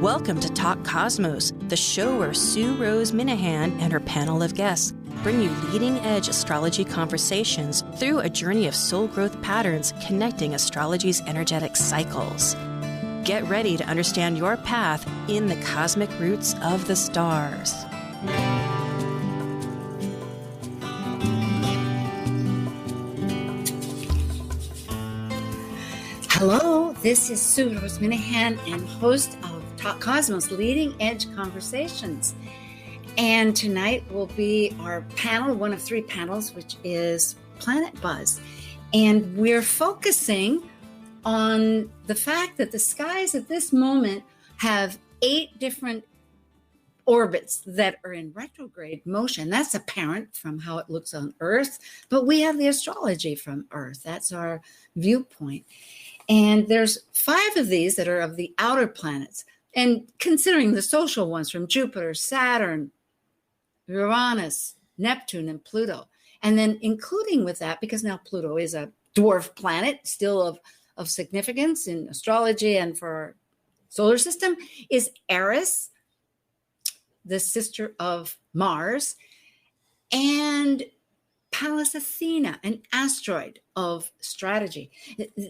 Welcome to Talk Cosmos, the show where Sue Rose Minahan and her panel of guests bring you leading-edge astrology conversations through a journey of soul growth patterns connecting astrology's energetic cycles. Get ready to understand your path in the cosmic roots of the stars. Hello, this is Sue Rose Minahan and host of Talk Cosmos Leading Edge Conversations. And tonight will be our panel, one of three panels, which is Planet Buzz. And we're focusing on the fact that the skies at this moment have 8 different orbits that are in retrograde motion. That's apparent from how it looks on Earth, but we have the astrology from Earth. That's our viewpoint. And there's 5 of these that are of the outer planets. And considering the social ones from Jupiter, Saturn, Uranus, Neptune, and Pluto. And then including with that, because now Pluto is a dwarf planet, still of significance in astrology and for our solar system, is Eris, the sister of Mars, and Pallas Athena, an asteroid of strategy.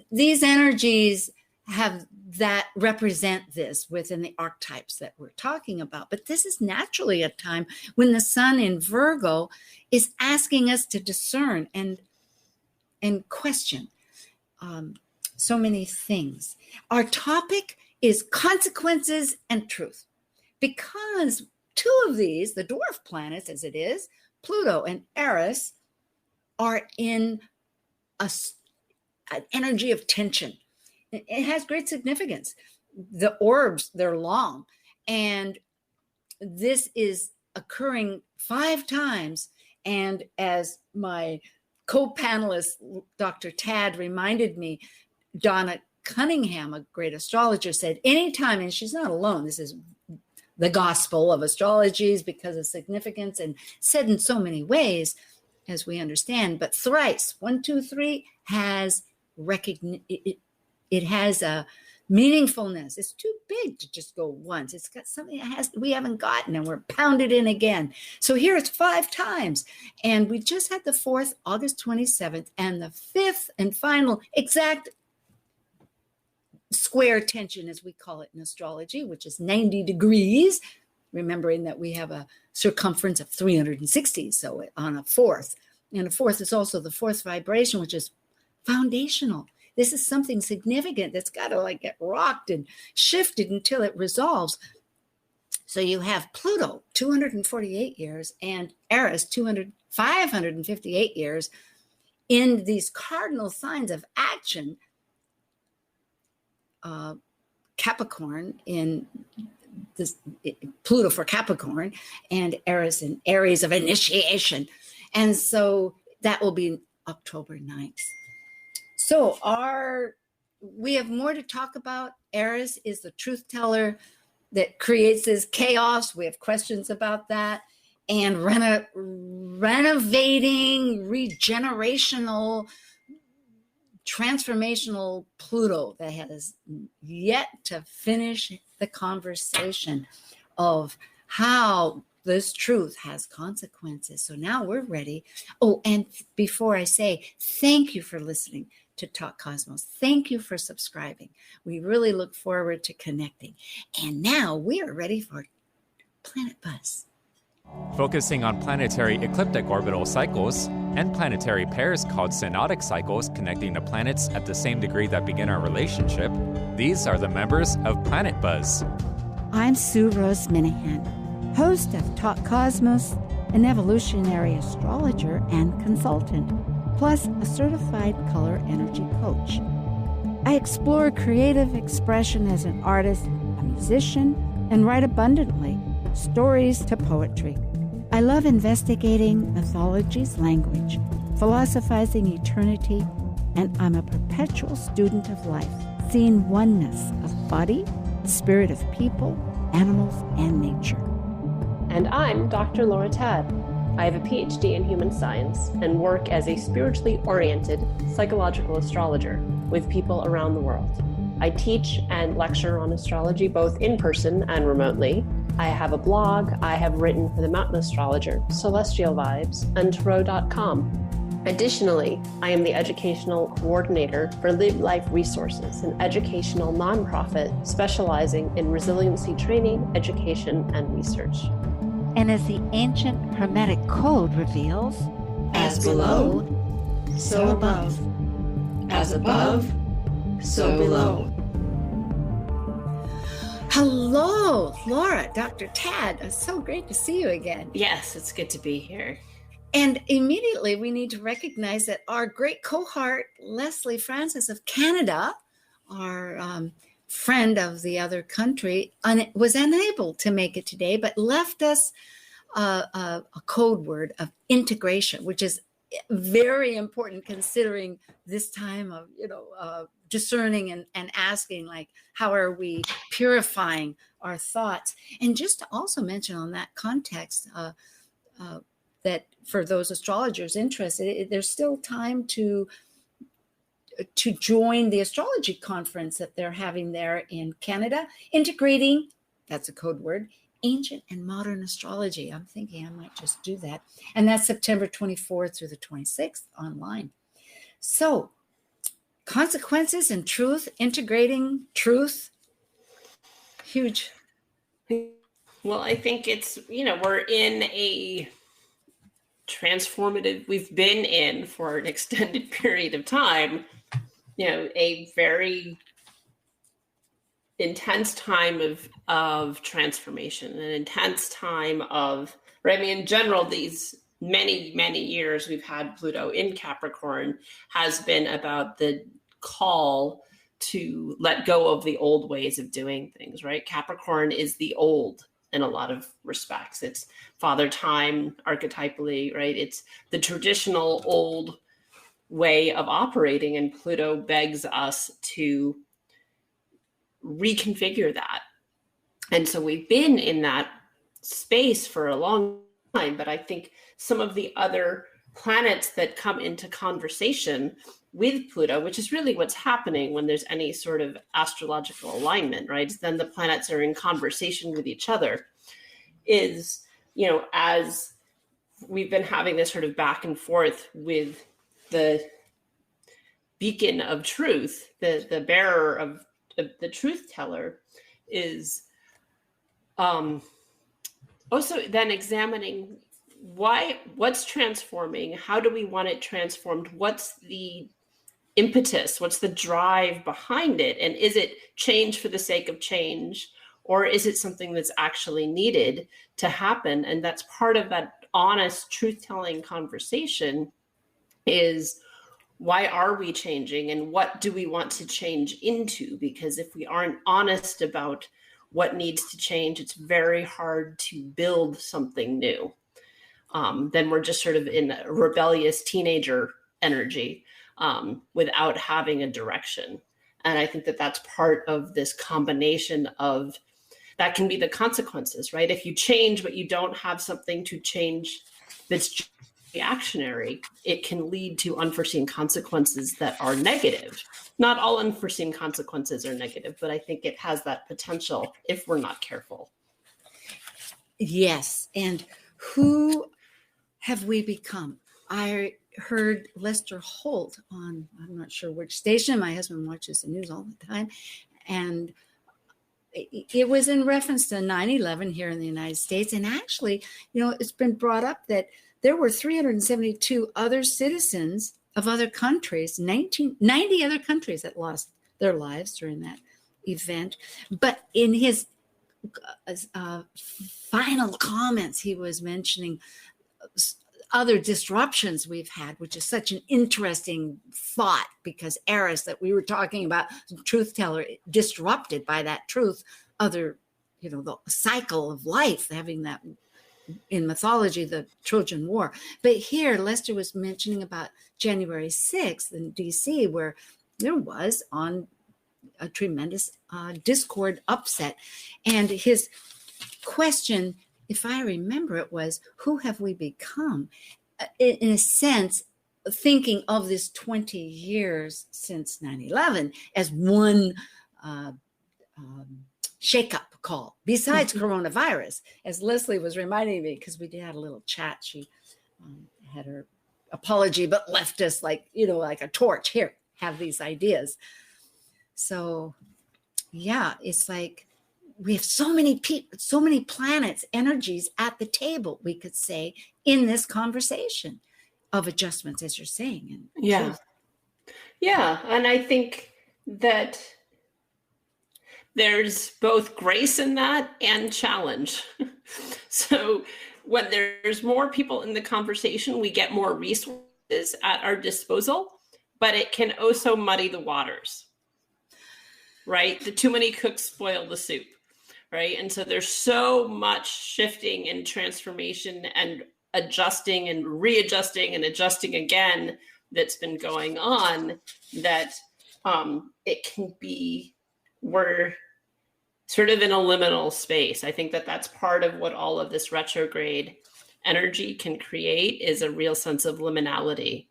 These energies have that represent this within the archetypes that we're talking about. But this is naturally a time when the sun in Virgo is asking us to discern and question so many things. Our topic is consequences and truth, because 2 of these, the dwarf planets as it is, Pluto and Eris, are in an energy of tension. It has great significance. The orbs, they're long, and this is occurring 5 times. And as my co-panelist, Dr. Tad, reminded me, Donna Cunningham, a great astrologer, said anytime, and she's not alone, this is the gospel of astrologies because of significance and said in so many ways, as we understand, but thrice, 1, 2, 3, has it has a meaningfulness. It's too big to just go once. It's got something we haven't gotten, and we're pounded in again. So here it's 5 times. And we just had the 4th, August 27th, and the 5th and final exact square tension, as we call it in astrology, which is 90 degrees, remembering that we have a circumference of 360. So on a 4th, and a 4th is also the 4th vibration, which is foundational. This is something significant that's got to get rocked and shifted until it resolves. So you have Pluto, 248 years, and Eris, 558 years in these cardinal signs of action. Capricorn in this, Pluto for Capricorn, and Eris in Aries of initiation. And so that will be October 9th. So we have more to talk about. Eris is the truth teller that creates this chaos. We have questions about that. And renovating, regenerational, transformational Pluto that has yet to finish the conversation of how this truth has consequences. So now we're ready. Oh, and before I say, thank you for listening to Talk Cosmos. Thank you for subscribing. We really look forward to connecting. And now we are ready for Planet Buzz. Focusing on planetary ecliptic orbital cycles and planetary pairs called synodic cycles connecting the planets at the same degree that begin our relationship, these are the members of Planet Buzz. I'm Sue Rose Minahan, host of Talk Cosmos, an evolutionary astrologer and consultant, plus a certified color energy coach. I explore creative expression as an artist, a musician, and write abundantly, stories to poetry. I love investigating mythology's language, philosophizing eternity, and I'm a perpetual student of life, seeing oneness of body, spirit of people, animals, and nature. And I'm Dr. Laura Tad. I have a PhD in human science and work as a spiritually oriented psychological astrologer with people around the world. I teach and lecture on astrology, both in person and remotely. I have a blog. I have written for the Mountain Astrologer, Celestial Vibes, and Tarot.com. Additionally, I am the educational coordinator for Live Life Resources, an educational nonprofit specializing in resiliency training, education, and research. And as the ancient Hermetic Code reveals, As below, so above. As above, so below. Hello, Laura, Dr. Tad. It's so great to see you again. Yes, it's good to be here. And immediately we need to recognize that our great cohort, Leslie Francis of Canada, our friend of the other country, was unable to make it today, but left us a code word of integration, which is very important considering this time of, discerning and asking, like, how are we purifying our thoughts? And just to also mention on that context, that for those astrologers interested, there's still time to join the astrology conference that they're having there in Canada, integrating, that's a code word, ancient and modern astrology. I'm thinking I might just do that. And that's September 24th through the 26th online. So consequences and truth, integrating truth, huge. Well, I think it's, we're in a transformative, we've been in for an extended period of time, a very intense time of transformation, an intense time of, right? I mean, in general, these many, many years we've had Pluto in Capricorn has been about the call to let go of the old ways of doing things, right? Capricorn is the old in a lot of respects. It's father time archetypally, right? It's the traditional old way of operating, and Pluto begs us to reconfigure that. And so we've been in that space for a long time, but I think some of the other planets that come into conversation with Pluto, which is really what's happening when there's any sort of astrological alignment, right? Then the planets are in conversation with each other, is, as we've been having this sort of back and forth with the beacon of truth, the bearer of the truth teller, is also then examining what's transforming, how do we want it transformed, what's the impetus, what's the drive behind it, and is it change for the sake of change, or is it something that's actually needed to happen? And that's part of that honest truth-telling conversation, is why are we changing and what do we want to change into? Because if we aren't honest about what needs to change, it's very hard to build something new. Then we're just sort of in a rebellious teenager energy without having a direction. And I think that that's part of this combination of, that can be the consequences, right? If you change, but you don't have something to change that's reactionary, it can lead to unforeseen consequences that are negative. Not all unforeseen consequences are negative, but I think it has that potential if we're not careful. Yes. And who have we become? I heard Lester Holt on, I'm not sure which station, my husband watches the news all the time, and it was in reference to 9/11 here in the United States. And actually, it's been brought up that there were 372 other citizens of other countries, 90 other countries that lost their lives during that event. But in his final comments, he was mentioning other disruptions we've had, which is such an interesting thought, because eras that we were talking about, truth teller, disrupted by that truth, other, the cycle of life, having that in mythology, the Trojan War. But here, Lester was mentioning about January 6th in DC, where there was on a tremendous discord upset. And his question, if I remember it, was, who have we become? In a sense, thinking of this 20 years since 9/11 as one shake-up call besides coronavirus, as Leslie was reminding me, because we did have a little chat. She had her apology, but left us like a torch. Here, have these ideas. So yeah, it's like we have so many people, so many planets, energies at the table, we could say, in this conversation of adjustments, as you're saying. And yeah. Yeah. And I think that there's both grace in that and challenge. So when there's more people in the conversation, we get more resources at our disposal, but it can also muddy the waters, right? The too many cooks spoil the soup, right? And so there's so much shifting and transformation and adjusting and readjusting and adjusting again that's been going on, that it can be, we're sort of in a liminal space. I think that that's part of what all of this retrograde energy can create, is a real sense of liminality,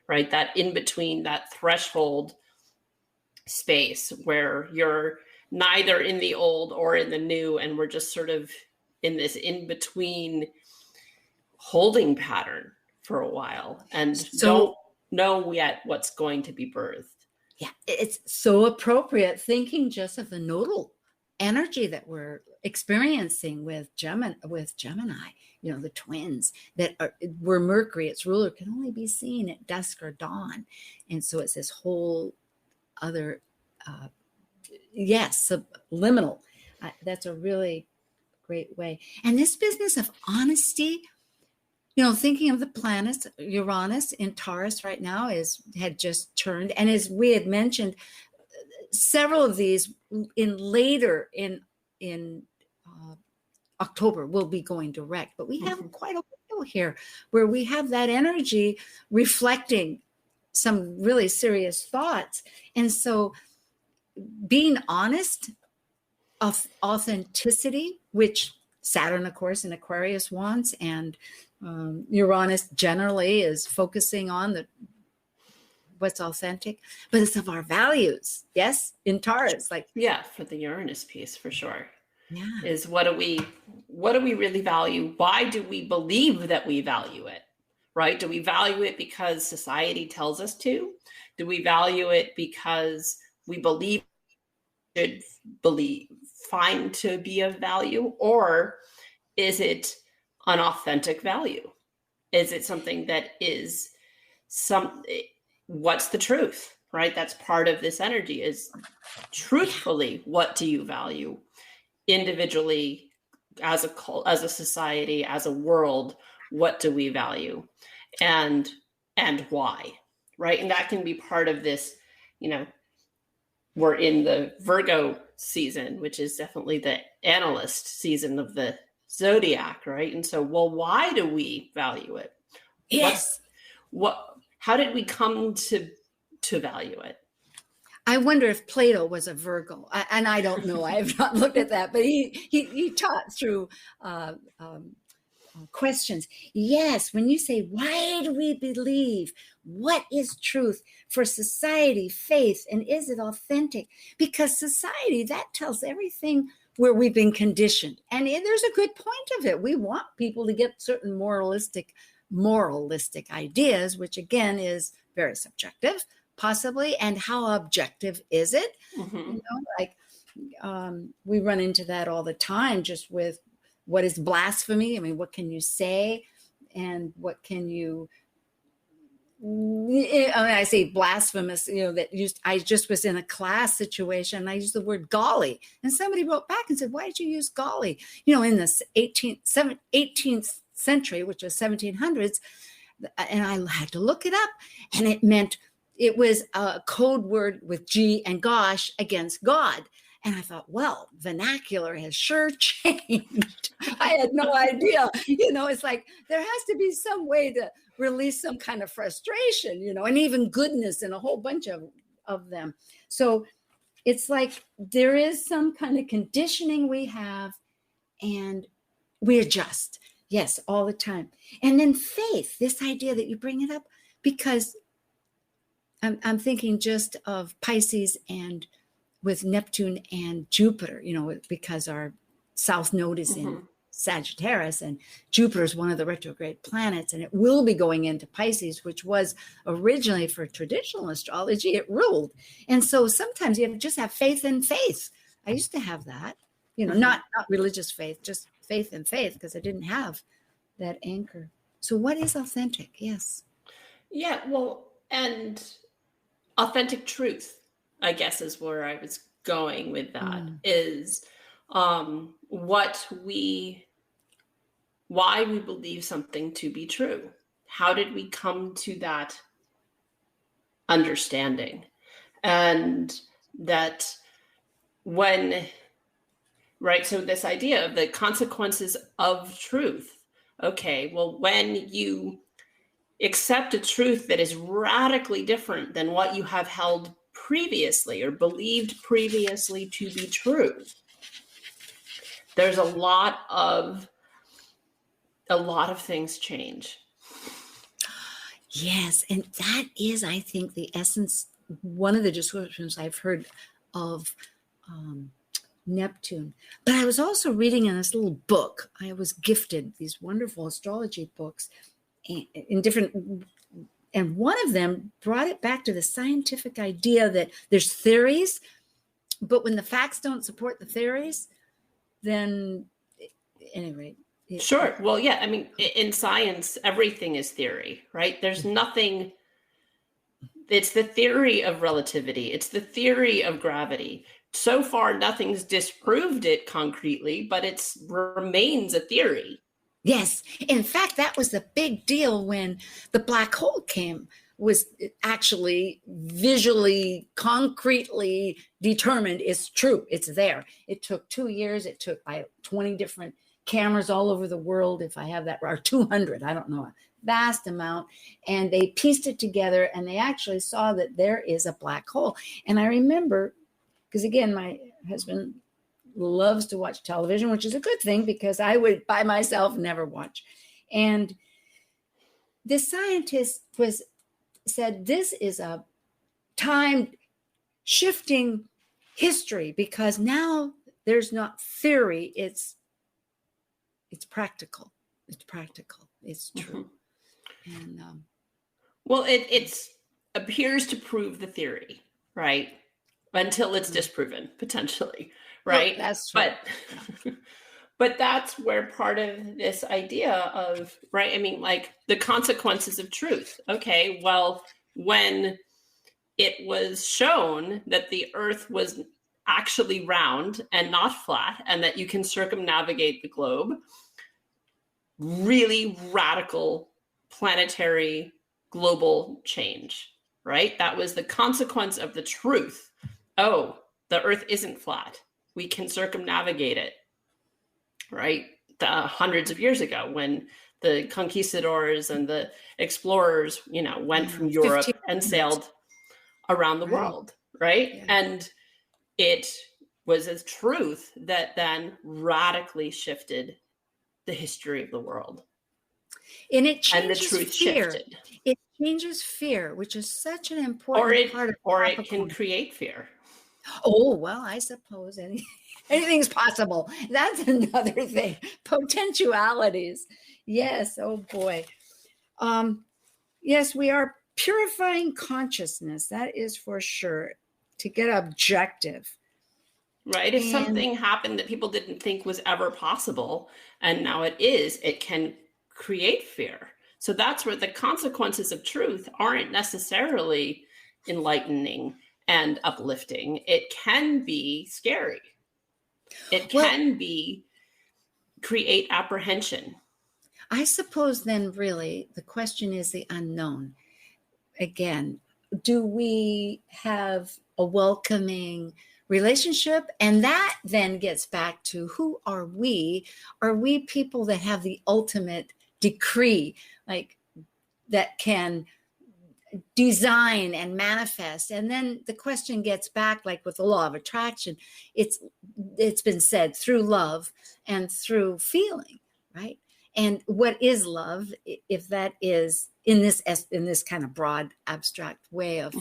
right? That in between, that threshold space where you're neither in the old or in the new, and we're just sort of in this in between holding pattern for a while and don't know yet what's going to be birthed. Yeah, it's so appropriate, thinking just of the nodal energy that we're experiencing with Gemini, the twins, that are where Mercury, its ruler, can only be seen at dusk or dawn. And so it's this whole other, subliminal. That's a really great way. And this business of honesty, thinking of the planets, Uranus in Taurus right now had just turned. And as we had mentioned, several of these later in October will be going direct. But we have quite a window here where we have that energy reflecting some really serious thoughts. And so being honest, of authenticity, which Saturn, of course, in Aquarius wants, and Uranus generally is focusing on what's authentic, but it's of our values. Yes, in Taurus, for the Uranus piece, for sure. Yeah, is what do we really value? Why do we believe that we value it? Right? Do we value it because society tells us to? Do we value it because we believe find to be of value, or is it an authentic value? Is it something that is what's the truth, right? That's part of this energy, is truthfully, what do you value individually, as a cult, as a society, as a world? What do we value, and why, right? And that can be part of this, we're in the Virgo season, which is definitely the analyst season of the zodiac, right? And so, why do we value it? Yes. How did we come to value it? I wonder if Plato was a Virgo, and I don't know. I have not looked at that, but he taught through questions. Yes, when you say, why do we believe? What is truth for society, faith, and is it authentic? Because society, that tells everything where we've been conditioned. And there's a good point of it. We want people to get certain moralistic ideas, which again is very subjective, possibly. And how objective is it? Mm-hmm. We run into that all the time, just with what is blasphemy. I mean, what can you say? And what can you, I say blasphemous, I just was in a class situation and I used the word golly. And somebody wrote back and said, why did you use golly? In the 18th century, which was 1700s. And I had to look it up, and it was a code word with G and gosh against God. And I thought, well, vernacular has sure changed. I had no idea. It's like there has to be some way to release some kind of frustration, and even goodness in a whole bunch of them. So it's like there is some kind of conditioning we have, and we adjust. Yes, all the time. And then faith, this idea that you bring it up, because I'm thinking just of Pisces and with Neptune and Jupiter, because our south node is in Sagittarius, and Jupiter is one of the retrograde planets, and it will be going into Pisces, which was originally, for traditional astrology, it ruled. And so sometimes you just have faith in faith. I used to have that, not religious faith, just faith in faith, because I didn't have that anchor. So what is authentic? Yes. Yeah, well, and authentic truth, I guess, is where I was going with that, is why we believe something to be true. How did we come to that understanding? And that so this idea of the consequences of truth. Okay, well, when you accept a truth that is radically different than what you have held previously or believed previously to be true, there's a lot of things change. Yes, and that is, I think, the essence, one of the descriptions I've heard of Neptune. But I was also reading in this little book. I was gifted these wonderful astrology books in different, and one of them brought it back to the scientific idea that there's theories, but when the facts don't support the theories, then anyway. Sure. Well, yeah. I mean, in science, everything is theory, right? There's nothing. It's the theory of relativity. It's the theory of gravity. So far, nothing's disproved it concretely, but it remains a theory. Yes. In fact, that was the big deal when the black hole came, was actually visually, concretely determined it's true. It's there. It took 2 years. It took 20 different cameras all over the world, if I have that, or 200, I don't know, a vast amount. And they pieced it together, and they actually saw that there is a black hole. And I remember, because again, my husband loves to watch television, which is a good thing, because I would by myself never watch. And the scientist said, this is a time shifting history, because now there's not theory, it's practical. It's practical. It's true. And well, it appears to prove the theory, right? Until it's disproven, potentially, right? Well, that's true. But that's where part of this idea of, right? I mean, like the consequences of truth. Okay, well, when it was shown that the Earth was actually round and not flat, and that you can circumnavigate the globe, really radical planetary global change, right? That was the consequence of the truth. Oh, the Earth isn't flat. We can circumnavigate it, right? Hundreds of years ago, when the conquistadors and the explorers, went from Europe and sailed around the world, right? Yeah. And it was a truth that then radically shifted the history of the world. And it changes the truth fear. Shifted. It changes fear, which is such an important part of or it can create fear. Oh, well, I suppose anything's possible. That's another thing. Potentialities. Yes. Oh boy. Yes, we are purifying consciousness. That is for sure, to get objective. Right. If something happened that people didn't think was ever possible, and now it is, it can create fear. So that's where the consequences of truth aren't necessarily enlightening and uplifting. It can be scary. It can create apprehension. I suppose then really the question is the unknown. Again, do we have a welcoming relationship? And that then gets back to, who are we? Are we people that have the ultimate decree, like that can design and manifest? And then the question gets back, like with the law of attraction, it's been said, through love and through feeling, right? And what is love, if that is in this kind of broad, abstract way of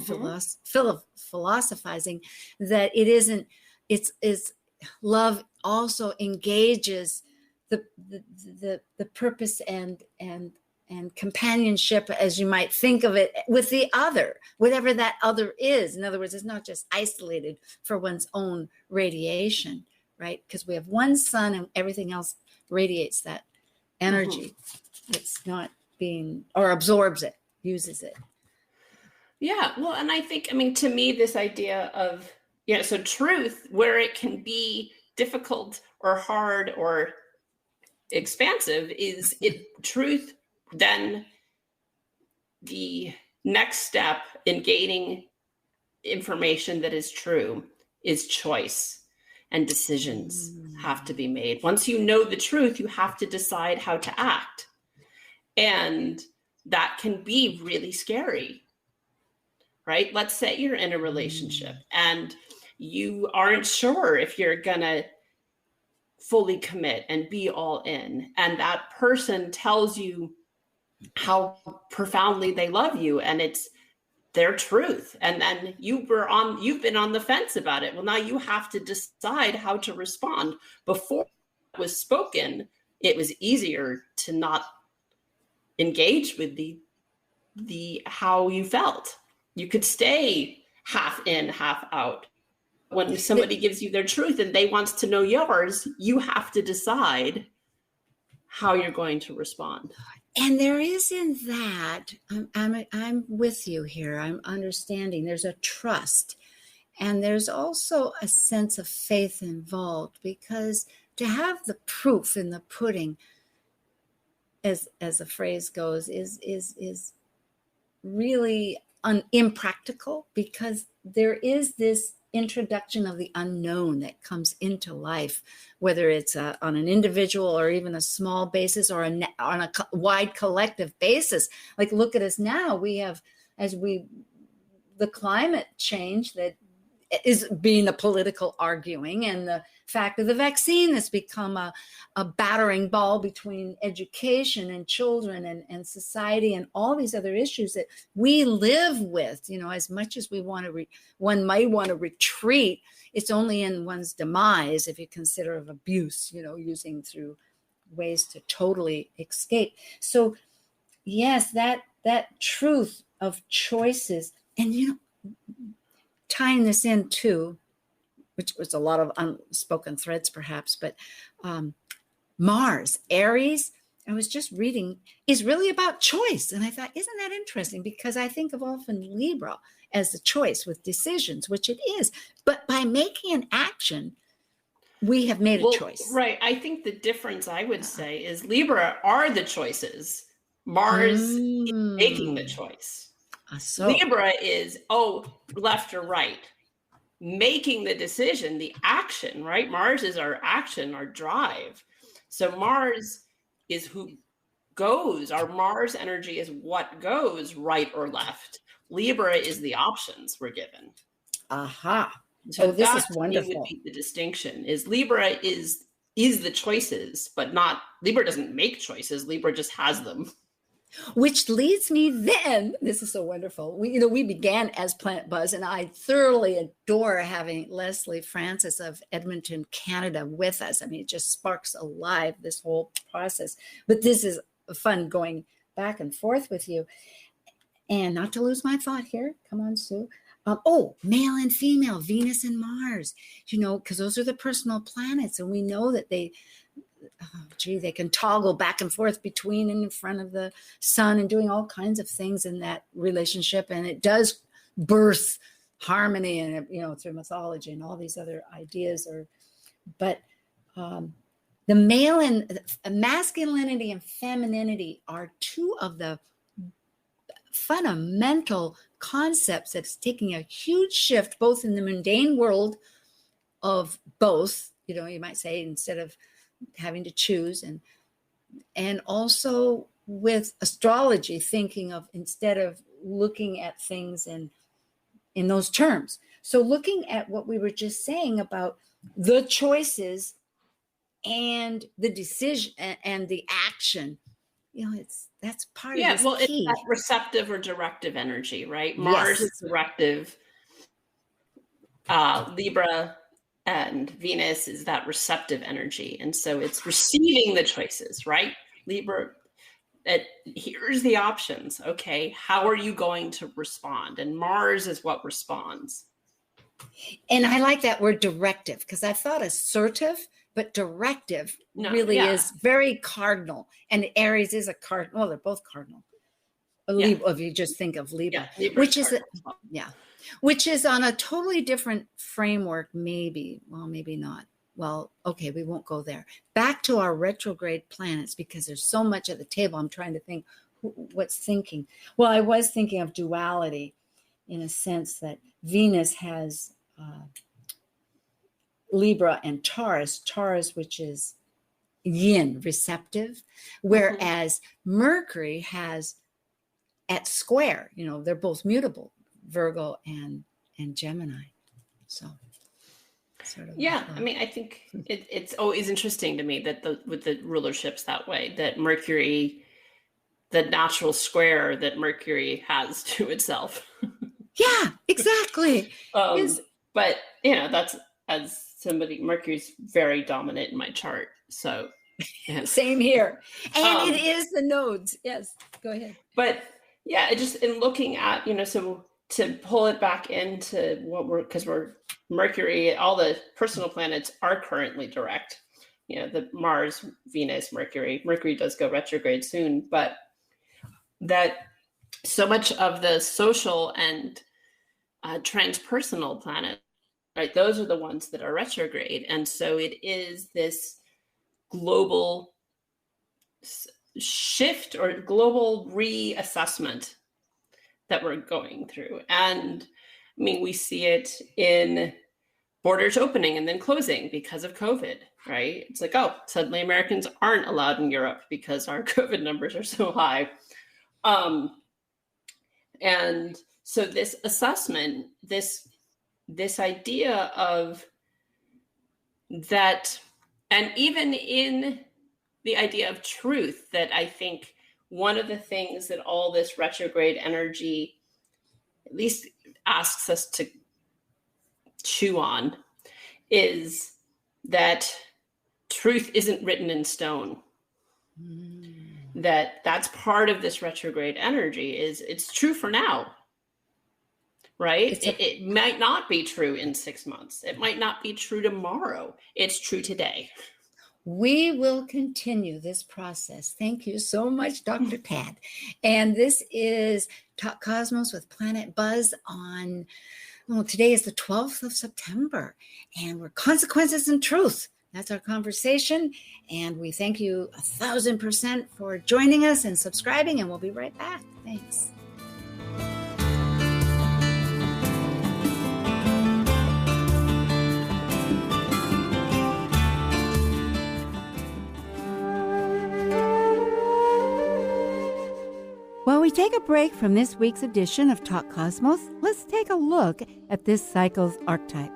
philosophizing, that it isn't. It's love also engages the purpose and companionship, as you might think of it, with the other, whatever that other is. In other words, it's not just isolated for one's own radiation, right? Because we have one sun and everything else radiates that energy. It's not being, or absorbs it, uses it. Yeah. Well, and I think, to me, this idea of, so truth, where it can be difficult or hard or expansive, is truth. Then the next step in gaining information that is true is choice, and decisions have to be made. Once you know the truth, you have to decide how to act. And that can be really scary, right? Let's say you're in a relationship and you aren't sure if you're gonna fully commit and be all in. And that person tells you how profoundly they love you, and it's their truth. And then you've been on the fence about it. Well, now you have to decide how to respond. Before it was spoken, it was easier to not engage with the how you felt. You could stay half in, half out. When somebody gives you their truth and they wants to know yours, you have to decide how you're going to respond. And there is in that, I'm with you here. I'm understanding. There's a trust, and there's also a sense of faith involved, because to have the proof in the pudding, as the phrase goes, is really impractical, because there is this introduction of the unknown that comes into life, whether it's on an individual or even a small basis, or on a wide collective basis. Like, look at us now. We have, the climate change that is being a political arguing, and the fact of the vaccine has become a battering ball between education and children and society and all these other issues that we live with. As much as one might want to retreat, it's only in one's demise if you consider of abuse, using through ways to totally escape. So yes, that truth of choices, and tying this in too, which was a lot of unspoken threads perhaps, but Mars, Aries, I was just reading, is really about choice. And I thought, isn't that interesting? Because I think of often Libra as the choice with decisions, which it is. But by making an action, we have made a choice. Right. I think the difference, I would say, is Libra are the choices. Mars is making the choice. So Libra is, left or right. Making the decision, the action, right? Mars is our action, our drive. So Mars is who goes. Our Mars energy is what goes, right or left. Libra is the options we're given. Aha. So this is wonderful. Would be the distinction is Libra is the choices, but not, Libra doesn't make choices. Libra just has them. Which leads me then, this is so wonderful. We began as Planet Buzz, and I thoroughly adore having Leslie Francis of Edmonton, Canada with us. It just sparks alive this whole process. But this is fun going back and forth with you. And not to lose my thought here. Come on, Sue. Male and female, Venus and Mars, because those are the personal planets. And we know that they can toggle back and forth between and in front of the sun and doing all kinds of things in that relationship. And it does birth harmony and, through mythology and all these other ideas. But the male and masculinity and femininity are two of the fundamental concepts that's taking a huge shift, both in the mundane world of both, you might say, instead of having to choose, and also with astrology, thinking of, instead of looking at things in those terms. So looking at what we were just saying about the choices and the decision and the action. That's part of this well, key. It's that receptive or directive energy, right? Mars is directive. Libra and Venus is that receptive energy. And so it's receiving the choices, right? Libra, here's the options. Okay, how are you going to respond? And Mars is what responds. And I like that word directive, because I thought assertive, but directive is very cardinal. And Aries is a cardinal. Well, they're both cardinal. Libra, if you just think of Libra, which is on a totally different framework, maybe. Well, maybe not. Well, okay, we won't go there. Back to our retrograde planets, because there's so much at the table. I'm trying to think what's thinking. Well, I was thinking of duality in a sense that Venus has Libra and Taurus, which is yin, receptive, whereas Mercury has at square, they're both mutable, Virgo and Gemini. So sort of. Yeah. I mean, I think it's always interesting to me that with the rulerships that way, that Mercury, the natural square that Mercury has to itself. Yeah, exactly. But that's, as somebody, Mercury's very dominant in my chart. So same here. And it is the nodes. Yes, go ahead. But yeah, just in looking at, so to pull it back into because we're Mercury, all the personal planets are currently direct, the Mars, Venus, Mercury does go retrograde soon, but that so much of the social and transpersonal planets, right, those are the ones that are retrograde. And so it is this global shift or global reassessment that we're going through. And I mean, we see it in borders opening and then closing because of COVID, right? It's like, oh, suddenly Americans aren't allowed in Europe because our COVID numbers are so high. And so this assessment, this idea of that, and even in the idea of truth, that I think one of the things that all this retrograde energy at least asks us to chew on is that truth isn't written in stone. That's part of this retrograde energy, is it's true for now, right? It might not be true in 6 months. It might not be true tomorrow. It's true today. We will continue this process. Thank you so much, Dr. Tad. And this is Talk Cosmos with Planet Buzz on, today is the 12th of September, and we're Consequences and Truth. That's our conversation. And we thank you 1,000% for joining us and subscribing, and we'll be right back. Thanks. While we take a break from this week's edition of Talk Cosmos, let's take a look at this cycle's archetype.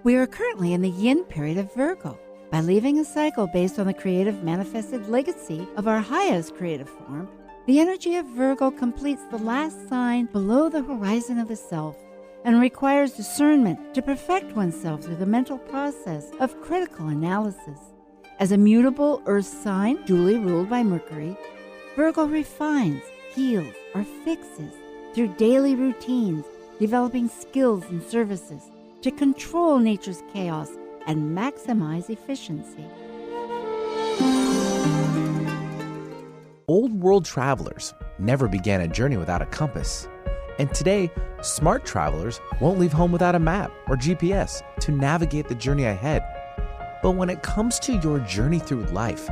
We are currently in the yin period of Virgo. By leaving a cycle based on the creative manifested legacy of our highest creative form, the energy of Virgo completes the last sign below the horizon of the self and requires discernment to perfect oneself through the mental process of critical analysis. As a mutable earth sign duly ruled by Mercury, Virgo refines, heals, or fixes through daily routines, developing skills and services to control nature's chaos and maximize efficiency. Old world travelers never began a journey without a compass. And today, smart travelers won't leave home without a map or GPS to navigate the journey ahead. But when it comes to your journey through life,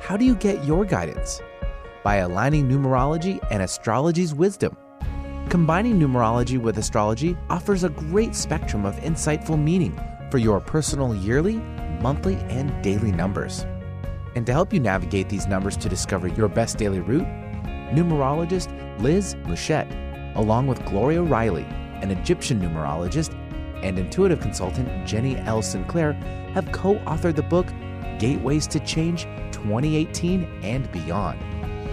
how do you get your guidance? By aligning numerology and astrology's wisdom. Combining numerology with astrology offers a great spectrum of insightful meaning for your personal yearly, monthly, and daily numbers. And to help you navigate these numbers to discover your best daily route, numerologist Liz Luchette, along with Gloria Riley, an Egyptian numerologist, and intuitive consultant Jenny L. Sinclair have co-authored the book Gateways to Change 2018 and beyond.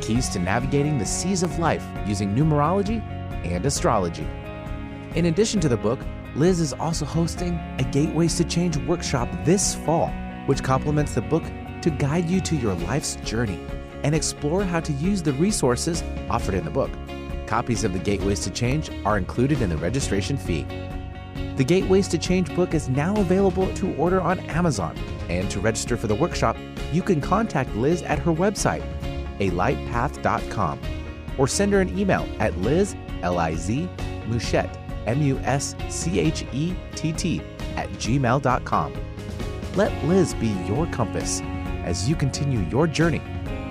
Keys to navigating the seas of life using numerology and astrology. In addition to the book, Liz is also hosting a Gateways to Change workshop this fall, which complements the book to guide you to your life's journey and explore how to use the resources offered in the book. Copies of the Gateways to Change are included in the registration fee. The Gateways to Change book is now available to order on Amazon, and to register for the workshop, you can contact Liz at her website, alightpath.com, or send her an email at Liz, L-I-Z, Muschett, M-U-S-C-H-E-T-T @gmail.com. Let Liz be your compass as you continue your journey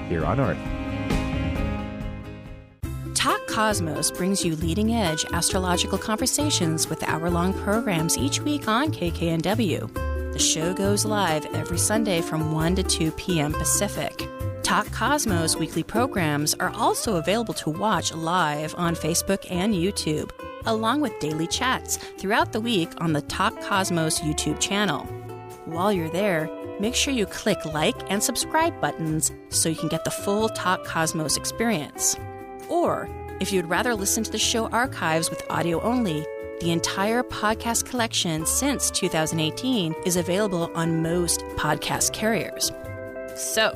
here on Earth. Talk Cosmos brings you leading-edge astrological conversations with hour-long programs each week on KKNW. The show goes live every Sunday from 1 to 2 p.m. Pacific. Talk Cosmos weekly programs are also available to watch live on Facebook and YouTube, along with daily chats throughout the week on the Talk Cosmos YouTube channel. While you're there, make sure you click like and subscribe buttons so you can get the full Talk Cosmos experience. Or, if you'd rather listen to the show archives with audio only, the entire podcast collection since 2018 is available on most podcast carriers. So,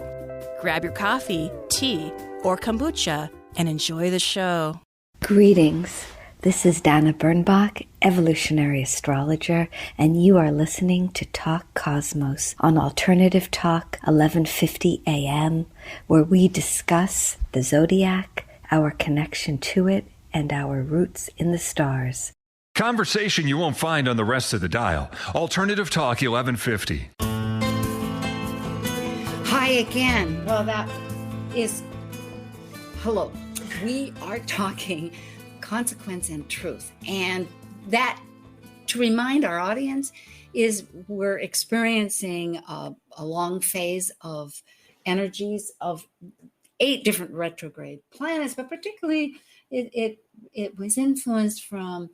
grab your coffee, tea, or kombucha and enjoy the show. Greetings. This is Dana Birnbach, evolutionary astrologer, and you are listening to Talk Cosmos on Alternative Talk 1150 AM, where we discuss the zodiac, our connection to it, and our roots in the stars. Conversation you won't find on the rest of the dial. Alternative Talk 1150. Hi again. Well, that is hello. We are talking consequence and truth. And that, to remind our audience, is we're experiencing a long phase of energies of 8 different retrograde planets, but particularly it was influenced from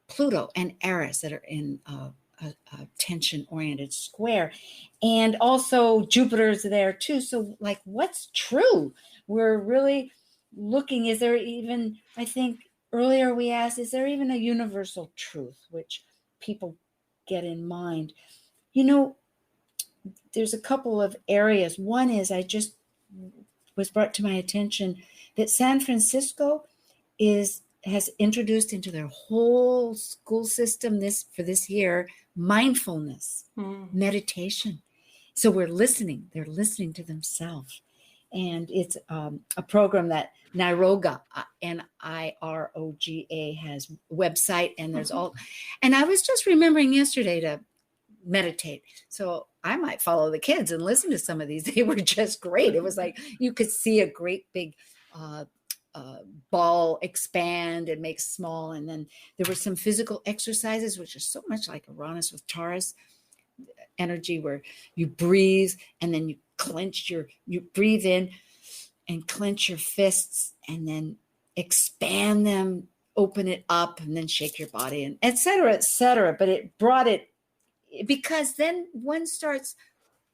Pluto and Eris that are in a tension-oriented square. And also Jupiter's there too. So like, what's true? We're really looking, is there even, I think earlier we asked, is there even a universal truth which people get in mind? You know, there's a couple of areas. One is, I just was brought to my attention that San Francisco has introduced into their whole school system for this year mindfulness, meditation. So they're listening to themselves. And it's a program that Niroga, Niroga, has a website, and there's all. And I was just remembering yesterday to meditate. So I might follow the kids and listen to some of these. They were just great. It was like you could see a great big ball expand and make small. And then there were some physical exercises, which are so much like Uranus with Taurus energy, where you breathe and then you breathe in and clench your fists and then expand them, open it up, and then shake your body, and et cetera, but it brought it, because then one starts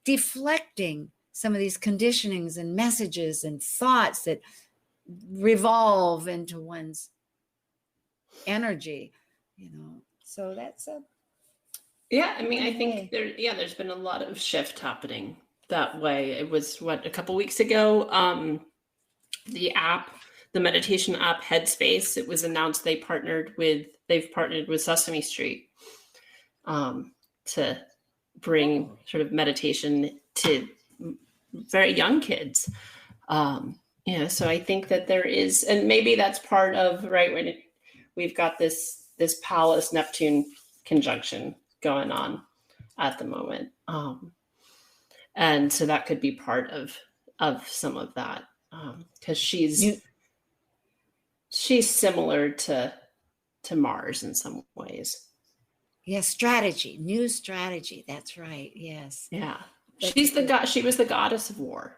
deflecting some of these conditionings and messages and thoughts that revolve into one's energy, so that's yeah, I mean, I think there's been a lot of shift happening that way. It was a couple weeks ago, the meditation app Headspace, it was announced they've partnered with Sesame Street to bring sort of meditation to very young kids. So I think that there is, and maybe that's part of, right, when we've got this Pallas Neptune conjunction going on at the moment. And so that could be part of some of that, because she's similar to Mars in some ways. Yes, new strategy. That's right. Yes. Yeah. She was the goddess of war,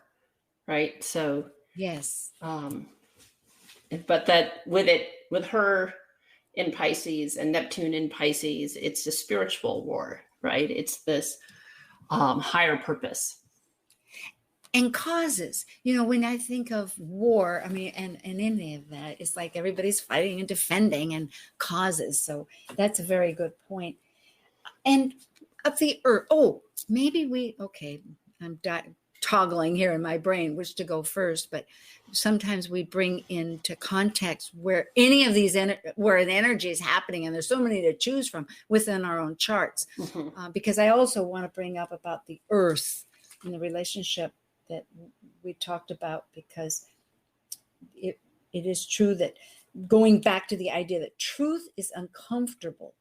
right? So yes. But that with her in Pisces and Neptune in Pisces, it's a spiritual war, right? It's this higher purpose. And causes, when I think of war, I mean, and any of that, it's like everybody's fighting and defending and causes. So that's a very good point. And of the earth, I'm toggling here in my brain which to go first, but sometimes we bring into context where any of these where the energy is happening, and there's so many to choose from within our own charts. Because I also want to bring up about the earth and the relationship that we talked about, because it is true that going back to the idea that truth is uncomfortable,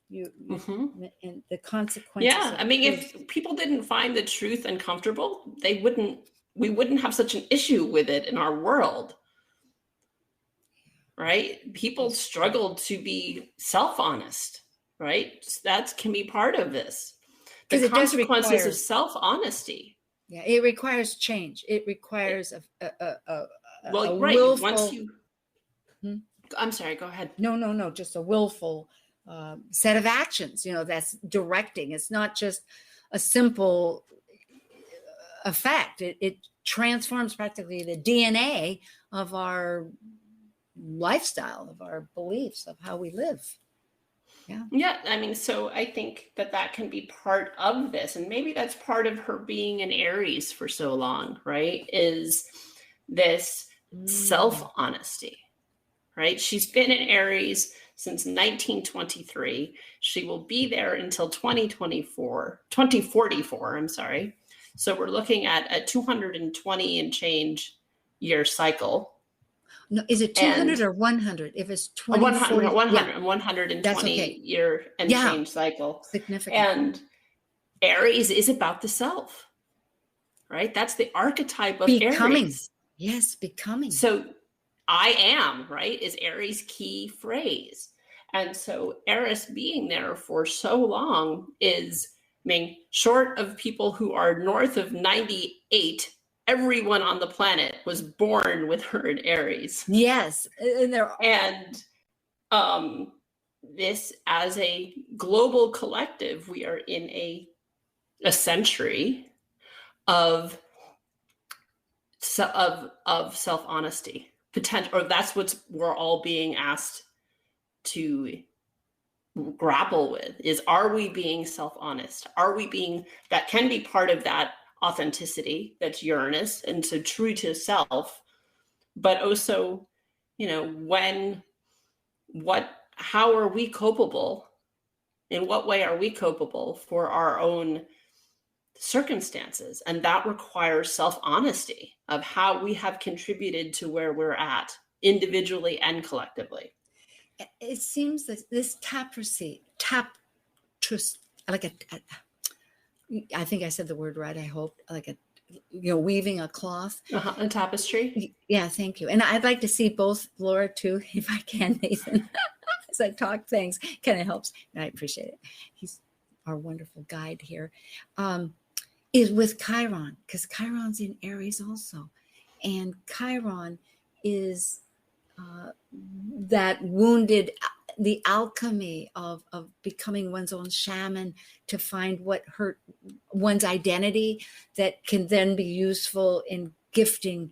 and the consequences. Yeah, I mean, if people didn't find the truth uncomfortable, we wouldn't have such an issue with it in our world, right? People struggle to be self-honest, right? That can be part of this. The consequences of self-honesty. Yeah, it requires change. It requires a willful. I'm sorry. Go ahead. No. Just a willful set of actions. That's directing. It's not just a simple effect. It transforms practically the DNA of our lifestyle, of our beliefs, of how we live. Yeah. I mean, so I think that can be part of this. And maybe that's part of her being in Aries for so long, right? Is this self-honesty, right? She's been in Aries since 1923. She will be there until 2044, I'm sorry. So we're looking at a 220 and change year cycle. No, is it 200 or 100? If it's 20, 120 year and change cycle. Significant. And Aries is about the self, right? That's the archetype of becoming. Aries. Yes, becoming. So I am, right, is Aries' key phrase. And so Eris being there for so long is, I mean, short of people who are north of 98, everyone on the planet was born with her in Aries. Yes. And this, as a global collective, we are in a century of self-honesty potential, or that's what we're all being asked to grapple with, is, are we being self-honest? Are we being, that can be part of that authenticity, that's Uranus, and so true to self, but also, how are we culpable? In what way are we culpable for our own circumstances? And that requires self-honesty of how we have contributed to where we're at, individually and collectively. It seems that this tapestry, like I think I said the word right, I hope, like weaving a cloth. A tapestry? Yeah, thank you. And I'd like to see both Laura too, if I can, Nathan, as I talk things, kind of helps. And I appreciate it. He's our wonderful guide here. Is with Chiron, because Chiron's in Aries also. And Chiron is that wounded, the alchemy of becoming one's own shaman to find what hurt one's identity that can then be useful in gifting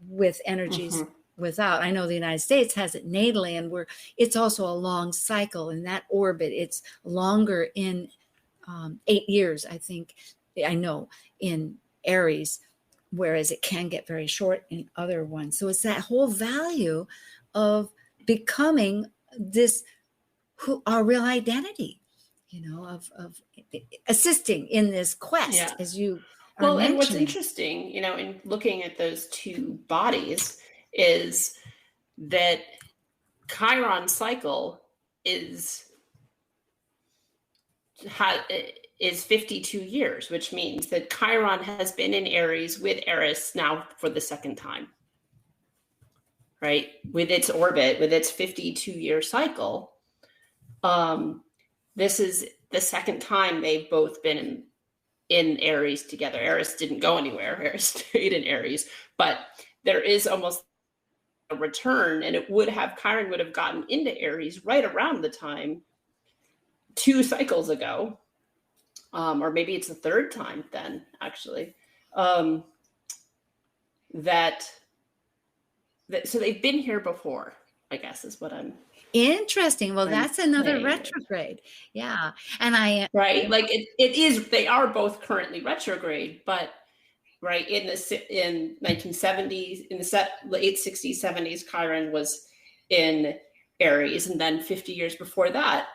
with energies without. I know the United States has it natally, and it's also a long cycle in that orbit. It's longer in 8 years, I think, I know, in Aries, whereas it can get very short in other ones. So it's that whole value of becoming this, our real identity, of assisting in this quest, as you are mentioning. And what's interesting, in looking at those two bodies, is that Chiron cycle is 52 years, which means that Chiron has been in Aries with Eris now for the second time, right? With its orbit, with its 52-year cycle. This is the second time they've both been in Aries together. Eris didn't go anywhere. Eris stayed in Aries, but there is almost a return, and Chiron would have gotten into Aries right around the time 2 cycles ago. Or maybe it's the third time then, actually. that so they've been here before, I guess is what I'm Interesting. Well, I'm that's another saying. retrograde. Yeah. And I, Right? Like it is, they are both currently retrograde, but right in 1970s, in the late 60s, 70s, Chiron was in Aries. And then 50 years before that,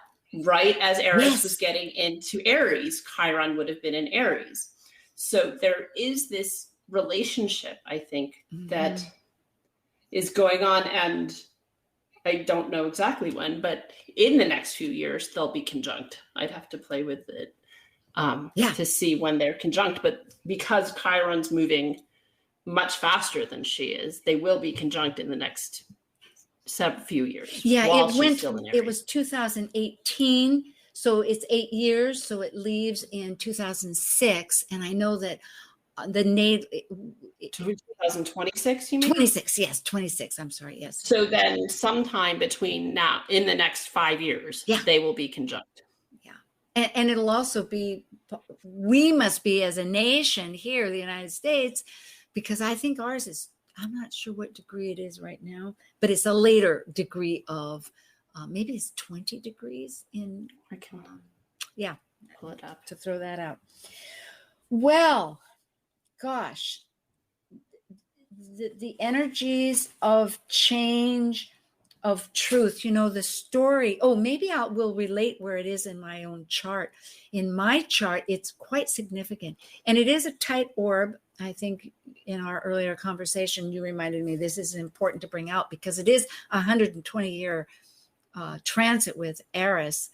right as Eris was getting into Aries, Chiron would have been in Aries. So there is this relationship, I think, that is going on. And I don't know exactly when, but in the next few years, they'll be conjunct. I'd have to play with it to see when they're conjunct. But because Chiron's moving much faster than she is, they will be conjunct in the next few years. Yeah, it was 2018. So it's 8 years. So it leaves in 2006. And I know that the 2026, you mean? 26, yes, 26. I'm sorry, yes. So then sometime between now, in the next 5 years, they will be conjunct. Yeah. And it'll also be, we must be as a nation here, the United States, because I think ours is, I'm not sure what degree it is right now, but it's a later degree of, maybe it's 20 degrees in, I can pull it up to throw that out. Well, gosh, the energies of change, of truth, the story. Oh, maybe we'll relate where it is in my own chart. In my chart, it's quite significant. And it is a tight orb. I think in our earlier conversation, you reminded me this is important to bring out because it is a 120-year transit with Eris.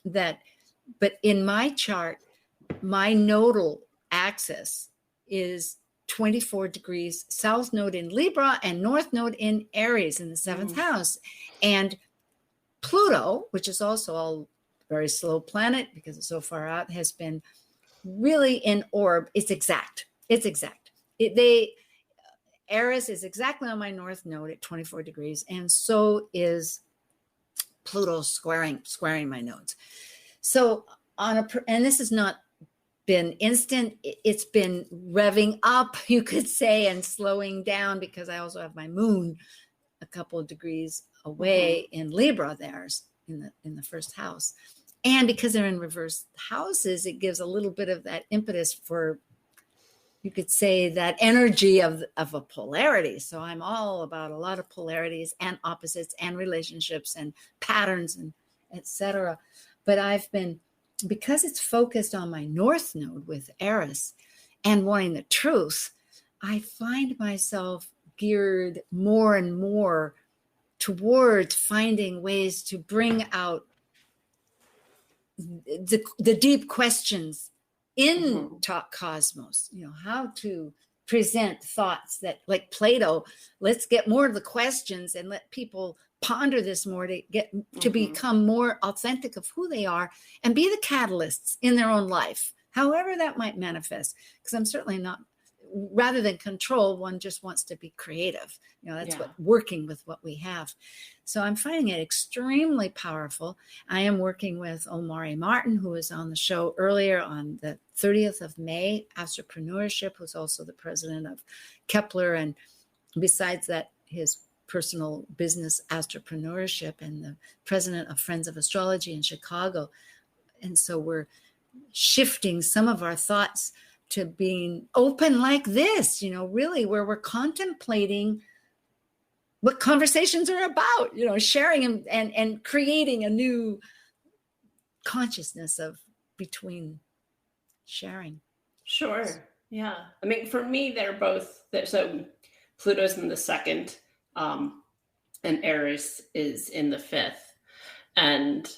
But in my chart, my nodal axis is 24 degrees south node in Libra and north node in Aries in the seventh house. And Pluto, which is also a very slow planet because it's so far out, has been really in orb. It's exact. Aries is exactly on my north node at 24 degrees. And so is Pluto squaring my nodes. So and this has not been instant, it's been revving up, you could say, and slowing down because I also have my moon a couple of degrees away in Libra there's in the first house. And because they're in reverse houses, it gives a little bit of that impetus for, you could say, that energy of a polarity. So I'm all about a lot of polarities and opposites and relationships and patterns and etc. But I've been, because it's focused on my north node with Eris and wanting the truth, I find myself geared more and more towards finding ways to bring out the deep questions in Talk Cosmos, how to present thoughts that, like Plato, let's get more of the questions and let people ponder this more to get to become more authentic of who they are and be the catalysts in their own life, however that might manifest. Because I'm certainly not, rather than control, one just wants to be creative. That's what working with what we have. So I'm finding it extremely powerful. I am working with Omari Martin, who was on the show earlier on the 30th of May, Astropreneurship, who's also the president of Kepler. And besides that, his personal business, Astropreneurship, and the president of Friends of Astrology in Chicago. And so we're shifting some of our thoughts to being open like this, really where we're contemplating what conversations are about, sharing and creating a new consciousness of between sharing. Sure. Yeah. I mean, for me, they're both, so Pluto's in the second, and Eris is in the fifth. And,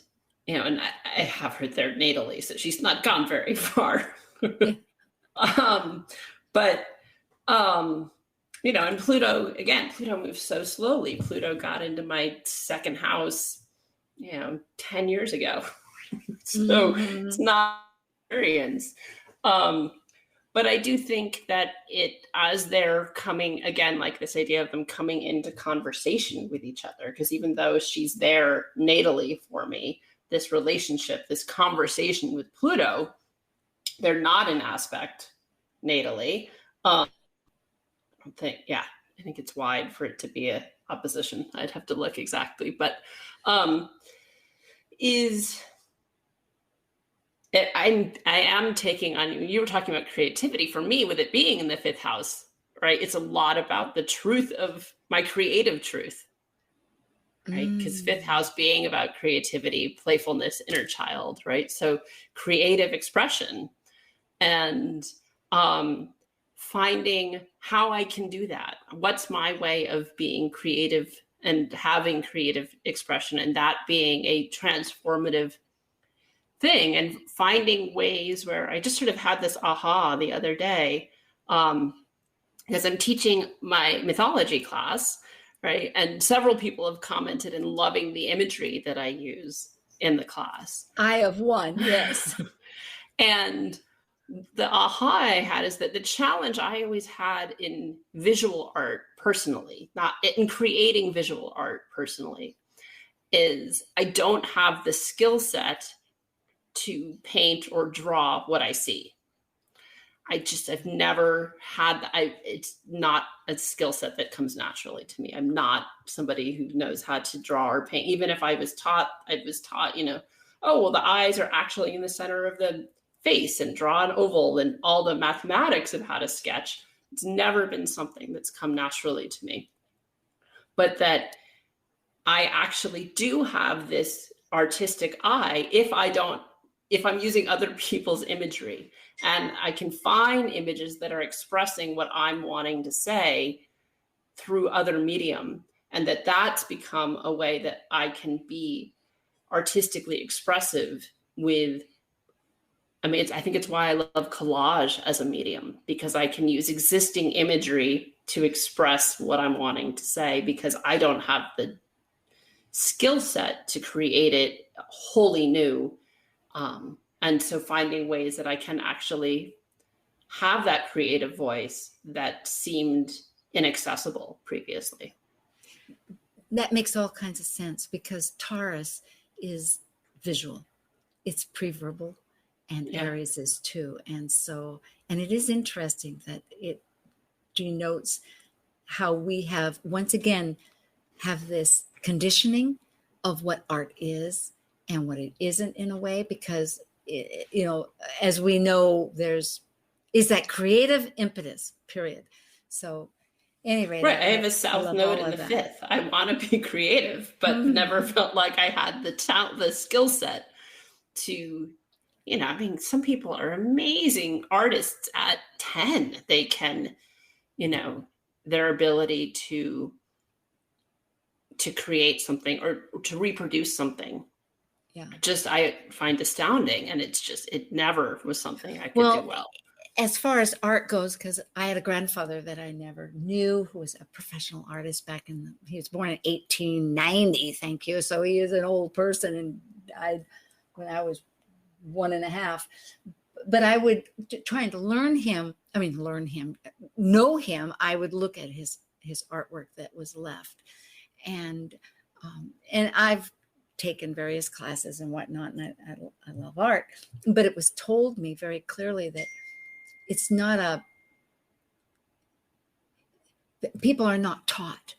and I have her there natally, so she's not gone very far. And Pluto moves so slowly. Pluto got into my second house, 10 years ago. So it's not experience. But I do think that as they're coming, again, like this idea of them coming into conversation with each other, because even though she's there natally for me, this relationship, this conversation with Pluto, they're not in aspect natally. I think it's wide for it to be a opposition. I'd have to look exactly, but I am taking on, you were talking about creativity. For me, with it being in the 5th house, right? It's a lot about the truth of my creative truth, right? Because 5th house being about creativity, playfulness, inner child, right? So creative expression and finding how I can do that. What's my way of being creative and having creative expression, and that being a transformative thing, and finding ways where I just sort of had this aha the other day, because I'm teaching my mythology class, right? And several people have commented and loving the imagery that I use in the class. I have one, yes. And the aha I had is that the challenge I always had in visual art personally, not in creating visual art personally, is I don't have the skill set to paint or draw what I see. I've never had that. It's not a skill set that comes naturally to me. I'm not somebody who knows how to draw or paint. Even if I was taught, oh, well, the eyes are actually in the center of the face, and draw an oval, and all the mathematics of how to sketch. It's never been something that's come naturally to me. But that I actually do have this artistic eye if I'm using other people's imagery, and I can find images that are expressing what I'm wanting to say through other medium, and that's become a way that I can be artistically expressive with. I think it's why I love collage as a medium, because I can use existing imagery to express what I'm wanting to say, because I don't have the skill set to create it wholly new. And so finding ways that I can actually have that creative voice that seemed inaccessible previously. That makes all kinds of sense, because Taurus is visual. It's pre-verbal, and Aries is too. And it is interesting that it denotes how we have, once again, have this conditioning of what art is and what it isn't, in a way, because, as we know, is that creative impetus, period. So anyway. Right. I have a South node in the 5th. I want to be creative, but never felt like I had the skill set to, some people are amazing artists at 10. They can, their ability to create something or to reproduce something. Yeah. I find astounding. And it never was something I could do well. As far as art goes, because I had a grandfather that I never knew who was a professional artist he was born in 1890, thank you. So he is an old person and died when I was 1.5. But I would, trying to know him, I would look at his artwork that was left. And I've taken various classes and whatnot, and I love art. But it was told me very clearly that it's not people are not taught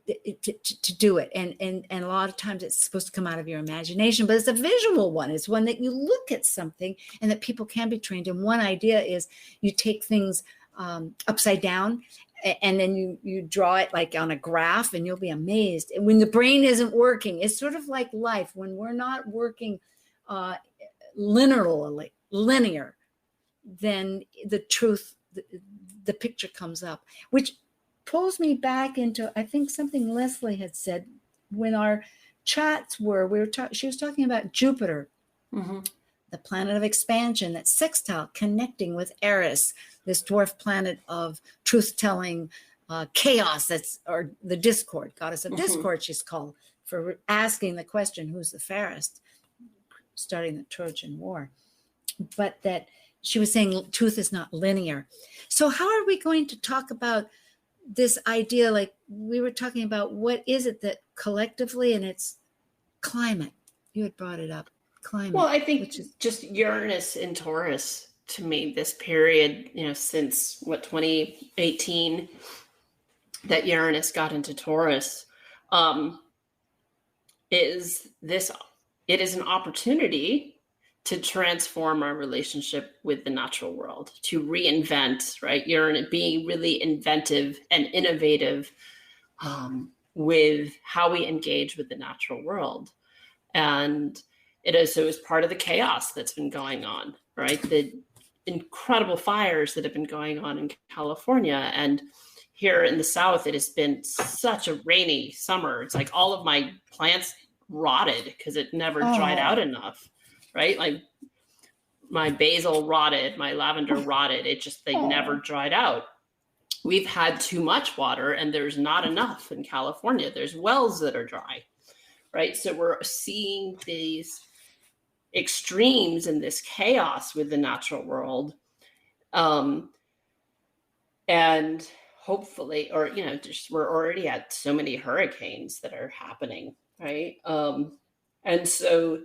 to do it. And a lot of times it's supposed to come out of your imagination, but it's a visual one. It's one that you look at something and that people can be trained. And one idea is you take things upside down, and then you draw it like on a graph, and you'll be amazed. And when the brain isn't working, it's sort of like life. When we're not working linear, then the truth, the picture comes up, which pulls me back into, I think, something Leslie had said when our chats she was talking about Jupiter, the planet of expansion, that sextile connecting with Eris, this dwarf planet of truth-telling, chaos, or the discord, goddess of discord, she's called, for asking the question, who's the fairest, starting the Trojan War. But that she was saying truth is not linear. So how are we going to talk about this idea? Like we were talking about, what is it that collectively, and it's climate. You had brought it up, climate. Well, I think just Uranus in Taurus to me, this period, since 2018, that Uranus got into Taurus, it is an opportunity to transform our relationship with the natural world, to reinvent, right? Uranus being really inventive and innovative with how we engage with the natural world. And it also is part of the chaos that's been going on, right? The incredible fires that have been going on in California. And here in the South, it has been such a rainy summer. It's like all of my plants rotted because it never dried out enough, right? Like my basil rotted, my lavender rotted. They never dried out. We've had too much water and there's not enough in California. There's wells that are dry, right? So we're seeing these extremes in this chaos with the natural world. And hopefully, we're already at so many hurricanes that are happening, right? And so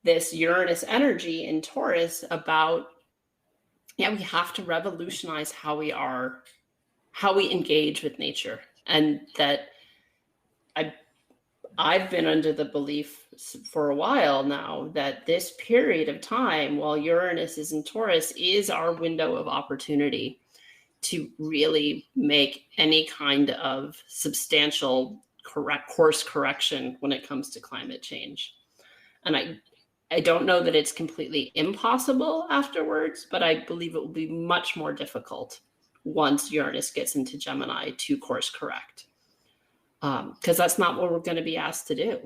this Uranus energy in Taurus about, we have to revolutionize how we engage with nature. And that I've been under the belief for a while now that this period of time while Uranus is in Taurus is our window of opportunity to really make any kind of substantial course correction when it comes to climate change. And I don't know that it's completely impossible afterwards, but I believe it will be much more difficult once Uranus gets into Gemini to course correct. Because that's not what we're going to be asked to do.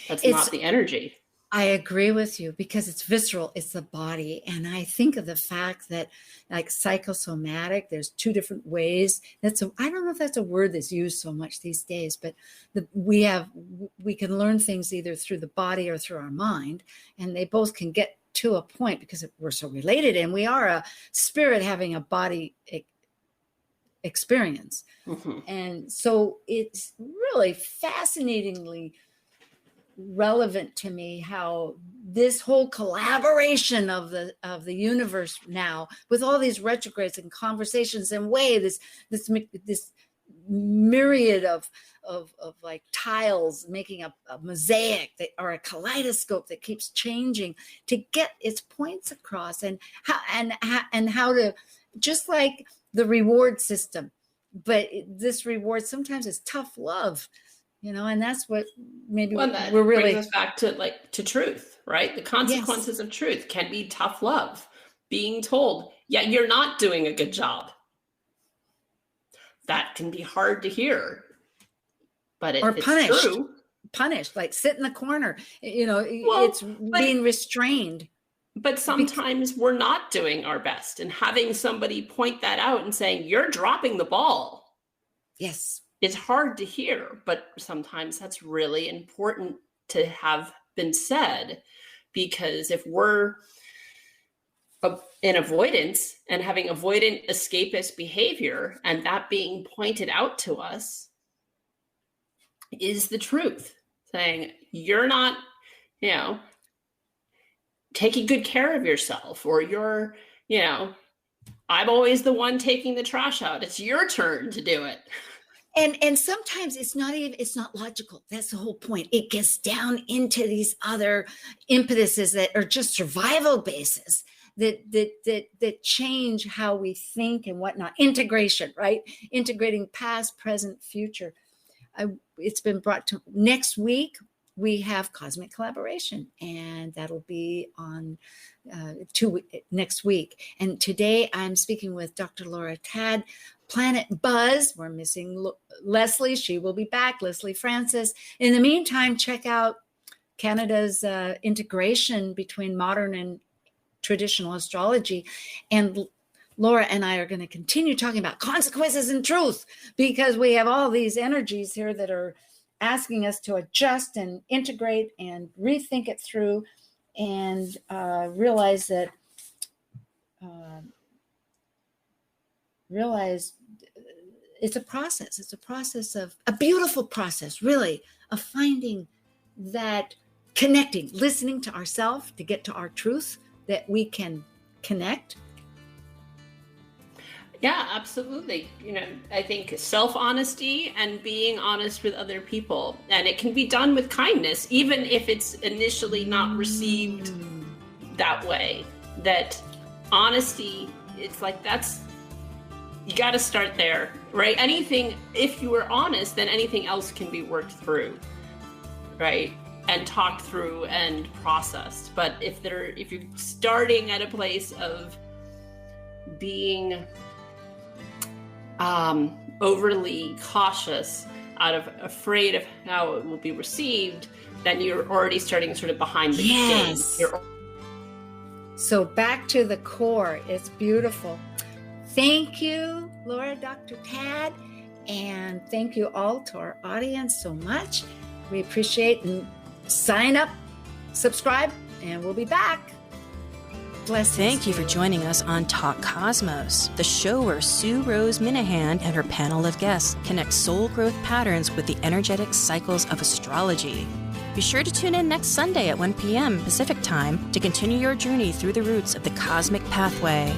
That's not the energy. I agree with you because it's visceral, it's the body. And I think of the fact that like psychosomatic, there's two different ways. I don't know if that's a word that's used so much these days, but we can learn things either through the body or through our mind, and they both can get to a point because we're so related and we are a spirit having a body experience. Mm-hmm. And so it's really fascinatingly relevant to me how this whole collaboration of the universe now with all these retrogrades and conversations and this myriad of like tiles making a mosaic or a kaleidoscope that keeps changing to get its points across, and how to, just like the reward system, but this reward sometimes is tough love. And that's what maybe we're really brings us back to truth, right? The consequences of truth can be tough love. Being told, you're not doing a good job. That can be hard to hear, but it's true. Punished, like sit in the corner. It's being restrained. But sometimes we're not doing our best, and having somebody point that out and saying, you're dropping the ball. Yes. It's hard to hear, but sometimes that's really important to have been said, because if we're in avoidance and having avoidant escapist behavior, and that being pointed out to us is the truth, saying you're not, taking good care of yourself, or you're, I'm always the one taking the trash out. It's your turn to do it. And sometimes it's not logical. That's the whole point. It gets down into these other impetuses that are just survival bases that change how we think and whatnot. Integration, right? Integrating past, present, future. It's been brought to next week. We have Cosmic Collaboration, and that'll be on next week. And today I'm speaking with Dr. Laura Tad, Planet Buzz. We're missing Leslie. She will be back, Leslie Francis. In the meantime, check out Canada's integration between modern and traditional astrology. And Laura and I are going to continue talking about consequences and truth, because we have all these energies here that are asking us to adjust and integrate and rethink it through, and realize that it's a process. It's a process of a beautiful process, really, of finding that connecting, listening to ourselves to get to our truth, that we can connect Yeah, absolutely. I think self-honesty and being honest with other people, and it can be done with kindness, even if it's initially not received that way. That honesty, it's like you got to start there, right? Anything, if you are honest, then anything else can be worked through, right? And talked through and processed. But if you're starting at a place of being overly cautious, out of afraid of how it will be received, then you're already starting sort of behind the game. So back to the core. It's beautiful. Thank you, Laura, Dr. Tad, and thank you all to our audience so much. We appreciate, and sign up, subscribe, and we'll be back. Blessings. Thank you for joining us on Talk Cosmos, the show where Sue Rose Minahan and her panel of guests connect soul growth patterns with the energetic cycles of astrology. Be sure to tune in next Sunday at 1 p.m. Pacific Time to continue your journey through the roots of the cosmic pathway.